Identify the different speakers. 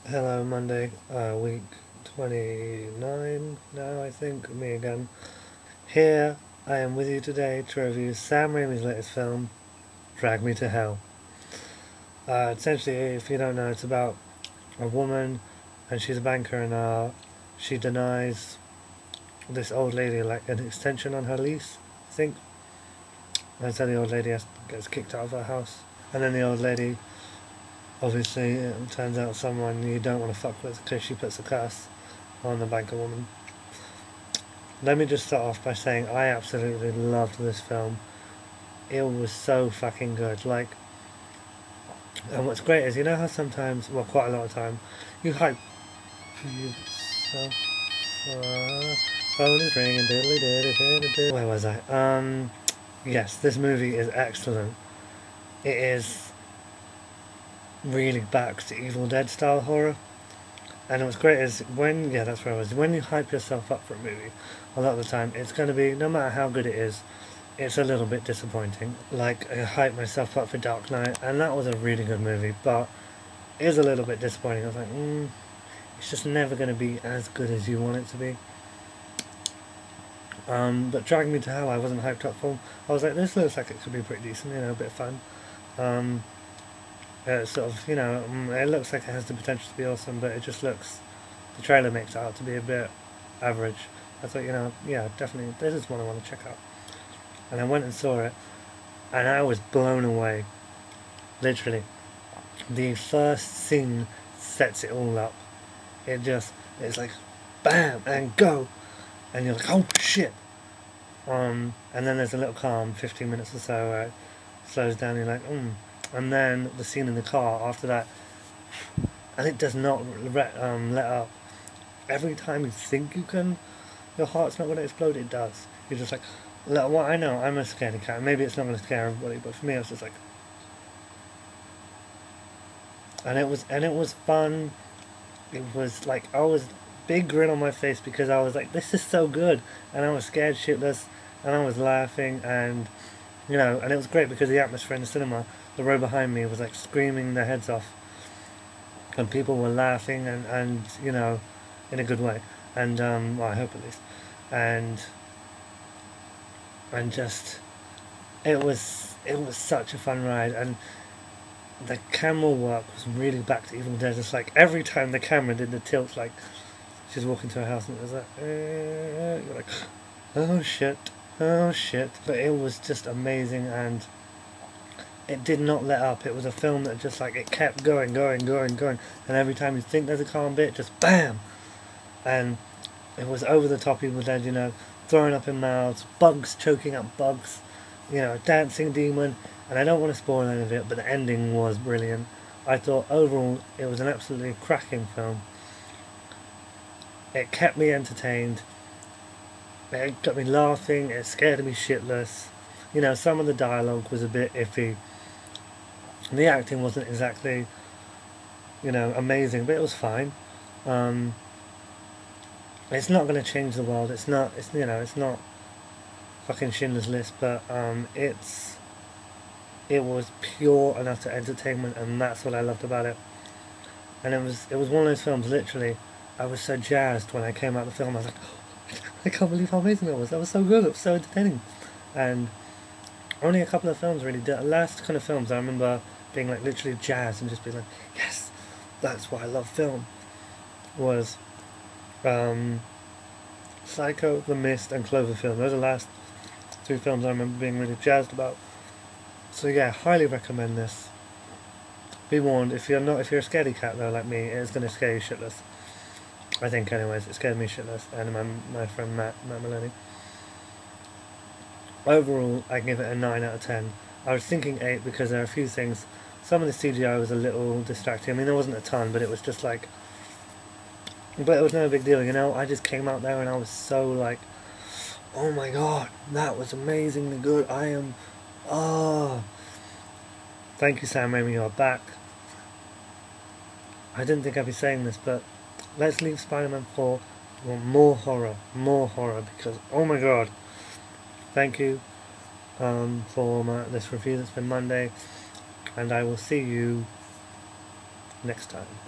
Speaker 1: Hello, Monday, week 29 now, I think, me again. Here, I am with you today to review Sam Raimi's latest film, Drag Me to Hell. Essentially, if you don't know, it's about a woman, and she's a banker, and she denies this old lady, like, an extension on her lease, I think. And so the old lady gets kicked out of her house. And then the old lady, obviously, it turns out someone you don't want to fuck with because she puts a curse on the banker woman. Let me just start off by saying I absolutely loved this film. It was so fucking good. Like, and what's great is, you know how sometimes, well, quite a lot of time, you hype yourself. Phone is ringing. Diddly diddly diddly diddly. Where was I? Yes, this movie is excellent. It is really back to Evil Dead style horror. And what's great is that's where I was. When you hype yourself up for a movie, a lot of the time it's going to be, no matter how good it is, it's a little bit disappointing. Like, I hyped myself up for Dark Knight, and that was a really good movie, but it is a little bit disappointing. I was like, it's just never going to be as good as you want it to be. But Drag Me to Hell, I wasn't hyped up for. I was like, this looks like it could be pretty decent, a bit of fun. Sort of, it looks like it has the potential to be awesome, but it just looks, the trailer makes it out to be a bit average. I thought, yeah, definitely, this is one I want to check out. And I went and saw it, and I was blown away. Literally. The first scene sets it all up. It's like, bam, and go! And you're like, oh shit! And then there's a little calm, 15 minutes or so, where it slows down, and you're like, And then the scene in the car after that, and it does not let up. Every time you think your heart's not going to explode, it does. You're just like, well, I know, I'm a scaredy cat. Maybe it's not going to scare everybody, but for me, I was just like, and it was fun. It was like, I was big grin on my face because I was like, this is so good, and I was scared shitless, and I was laughing, and and it was great because the atmosphere in the cinema, the row behind me was like screaming their heads off, and people were laughing and in a good way, and well, I hope at least, and just it was such a fun ride, and the camera work was really back to Evil Dead. It's like every time the camera did the tilt, like she's walking to her house and it was like, you're like, oh shit. But it was just amazing, and it did not let up. It was a film that just like, it kept going, and every time you think there's a calm bit, just BAM! And it was over the top Evil Dead, throwing up in mouths, bugs choking up bugs, dancing demon, and I don't want to spoil any of it, but the ending was brilliant. I thought overall it was an absolutely cracking film. It kept me entertained. It got me laughing, it scared me shitless. Some of the dialogue was a bit iffy. The acting wasn't exactly, amazing, but it was fine. It's not going to change the world. It's not fucking Schindler's List, but it was pure and utter entertainment, and that's what I loved about it. And it was one of those films, literally, I was so jazzed when I came out of the film. I was like, I can't believe how amazing that was. That was so good. It was so entertaining. And only a couple of films really did. Last kind of films, I remember being like literally jazzed and just being like, yes, that's why I love film. Was Psycho, The Mist, and Cloverfield. Those are the last two films I remember being really jazzed about. So yeah, highly recommend this. Be warned, if you're a scaredy cat though like me, it's going to scare you shitless. I think anyways, it scared me shitless, and my friend Matt Maloney. Overall, I give it a 9 out of 10. I was thinking 8 because there are a few things. Some of the CGI was a little distracting. I mean, there wasn't a ton, but it was just like, but it was no big deal, I just came out there and I was so like, oh my god, that was amazingly good. Thank you, Sam Raimi, you're back. I didn't think I'd be saying this, but let's leave Spider-Man 4 for more horror, because oh my god. Thank you for this review. That's been Monday, and I will see you next time.